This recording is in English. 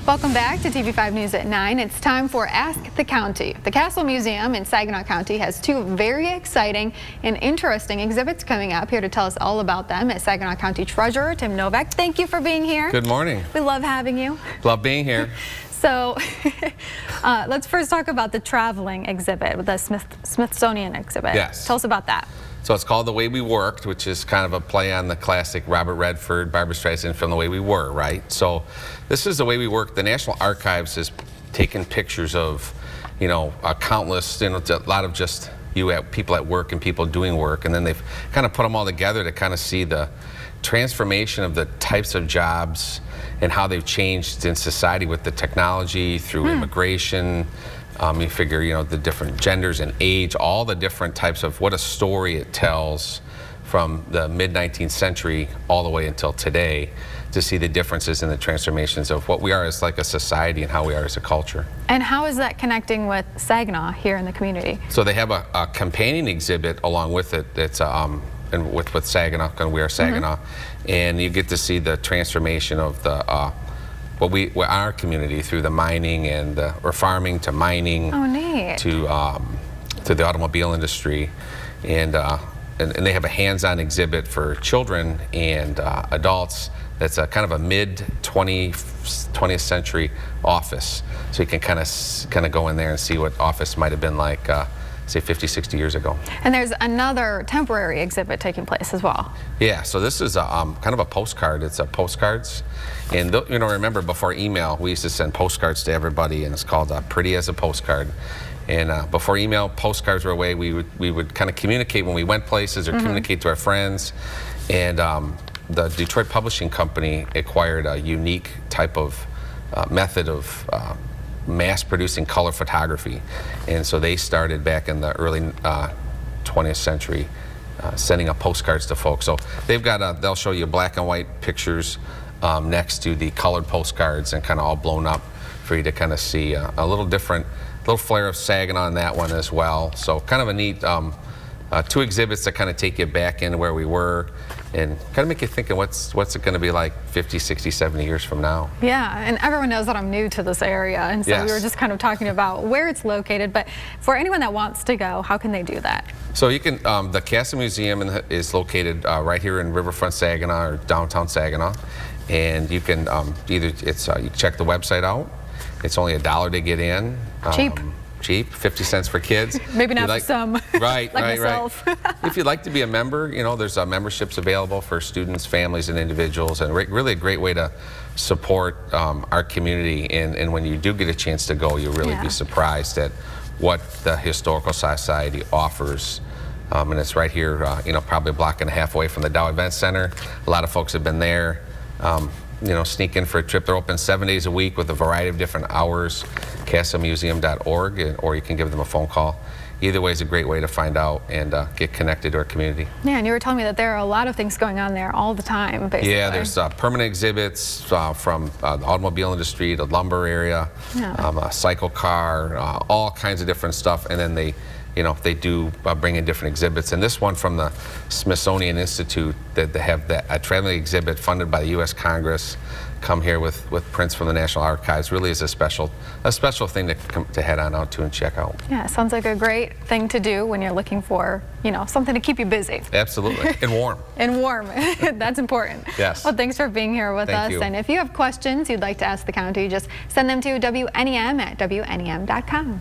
Welcome back to TV5 News at 9. It's time for Ask the County. The Castle Museum in Saginaw County has two very exciting and interesting exhibits coming up. Here to tell us all about them is Saginaw County Treasurer Tim Novak. Thank you for being here. Good morning. We love having you. Love being here. So let's first talk about the traveling exhibit, the Smithsonian exhibit. Yes. Tell us about that. So it's called The Way We Worked, which is kind of a play on the classic Robert Redford, Barbra Streisand film, The Way We Were, right? So this is The Way We Worked. The National Archives has taken pictures of, countless, a lot of just people at work and people doing work, and then they've kind of put them all together to kind of see the transformation of the types of jobs and how they've changed in society with the technology through immigration. You figure, the different genders and age, all the different types of what a story it tells from the mid-19th century all the way until today, to see the differences in the transformations of what we are as like a society and how we are as a culture. And how is that connecting with Saginaw here in the community? So they have a companion exhibit along with it. It's and with Saginaw, and We Are Saginaw, and you get to see the transformation of the our community through the mining and or farming to mining. Oh, neat. To the automobile industry, and they have a hands-on exhibit for children and adults. That's a kind of a mid-20th century office, so you can kind of go in there and see what office might have been like, say 50, 60 years ago. And there's another temporary exhibit taking place as well. Yeah, so this is kind of a postcard. It's a Postcards. And remember before email, we used to send postcards to everybody, and it's called Pretty as a Postcard. And before email, postcards were a way we would kind of communicate when we went places or communicate to our friends. And the Detroit Publishing Company acquired a unique type of method of mass-producing color photography, and so they started back in the early 20th century sending up postcards to folks. So they've got they'll show you black and white pictures next to the colored postcards, and kind of all blown up for you to kind of see a little different, little flair of Saginaw on that one as well. So kind of a neat two exhibits that kind of take you back into where we were and kind of make you think of what's it going to be like 50, 60, 70 years from now. Yeah, and everyone knows that I'm new to this area, and so we were just kind of talking about where it's located, but for anyone that wants to go, how can they do that? So you can, the Castle Museum is located right here in Riverfront Saginaw or downtown Saginaw, and you can you can check the website out. It's only $1 to get in. Cheap, 50 cents for kids. Maybe not for some. Right, like myself. Right. If you'd like to be a member, there's memberships available for students, families, and individuals, and really a great way to support our community. And when you do get a chance to go, you'll really be surprised at what the Historical Society offers. And it's right here, probably a block and a half away from the Dow Event Center. A lot of folks have been there. Sneak in for a trip. They're open 7 days a week with a variety of different hours, castlemuseum.org, or you can give them a phone call. Either way is a great way to find out and get connected to our community. Yeah, and you were telling me that there are a lot of things going on there all the time, basically. Yeah, there's permanent exhibits from the automobile industry, the lumber area, a cycle car, all kinds of different stuff, and then they do bring in different exhibits. And this one from the Smithsonian Institute, that they have a traveling exhibit funded by the U.S. Congress, come here with prints from the National Archives, really is a special thing to head on out to and check out. Yeah, it sounds like a great thing to do when you're looking for, something to keep you busy. Absolutely, and warm. And warm, that's important. Yes. Well, thanks for being here with us. Thank you. And if you have questions you'd like to ask the county, just send them to WNEM at WNEM.com.